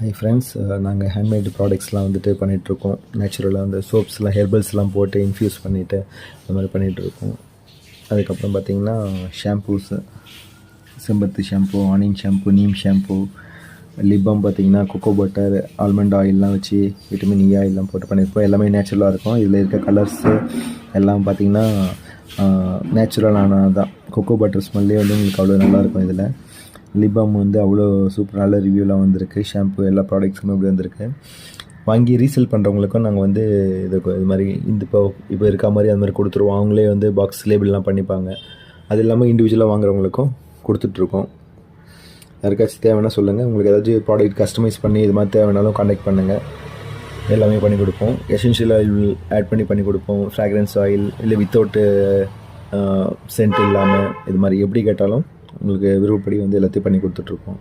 Hi friends, நாங்கள் handmade ப்ராடக்ட்ஸ்லாம் வந்துட்டு பண்ணிகிட்ருக்கோம். நேச்சுரலாக அந்த சோப்ஸ்லாம் ஹெர்பல்ஸ்லாம் போட்டு இன்ஃப்யூஸ் பண்ணிவிட்டு அந்த மாதிரி பண்ணிகிட்ருக்கோம். அதுக்கப்புறம் பார்த்திங்கன்னா ஷாம்பூஸு, செம்பருத்தி shampoo, onion shampoo, neem shampoo, lip balm பார்த்திங்கன்னா கொக்கோ பட்டர், ஆல்மண்ட் ஆயிலெலாம் வச்சு விட்டமின் இ ஆயிலெலாம் போட்டு பண்ணியிருப்போம். எல்லாமே நேச்சுரலாக இருக்கும். இதில் இருக்க கலர்ஸு எல்லாம் பார்த்திங்கன்னா நேச்சுரலானது தான். கொக்கோ பட்டர் ஸ்மெல்லே வந்து உங்களுக்கு அவ்வளோ நல்லாயிருக்கும். இதில் லிப்பாம் வந்து அவ்வளோ சூப்பர் நல்ல ரிவ்யூலாம் வந்திருக்கு. ஷாம்பு எல்லா ப்ராடக்ட்ஸுமே இப்படி வந்திருக்கு. வாங்கி ரீசேல் பண்ணுறவங்களுக்கும் நாங்கள் வந்து இது மாதிரி இப்போ இருக்க மாதிரி அது மாதிரி கொடுத்துருவோம். அவங்களே வந்து பாக்ஸ் லேபிள்லாம் பண்ணிப்பாங்க. அது இல்லாமல் இண்டிவிஜுவலாக வாங்குறவங்களுக்கும் கொடுத்துட்ருக்கோம். யாருக்காச்சும் தேவைன்னா சொல்லுங்கள். உங்களுக்கு ஏதாச்சும் ப்ராடக்ட் கஸ்டமைஸ் பண்ணி இது மாதிரி தேவைனாலும் கான்டாக்ட் பண்ணுங்கள். எல்லாமே பண்ணி கொடுப்போம். எசென்ஷியல் ஆயில் ஆட் பண்ணி கொடுப்போம். ஃப்ராக்ரன்ஸ் ஆயில் இல்லை வித்தவுட்டு சென்ட் இல்லாமல் இது மாதிரி எப்படி கேட்டாலும் உங்களுக்கு விருப்பப்படி வந்து எல்லாத்தையும் பண்ணி கொடுத்துட்ருக்கோம்.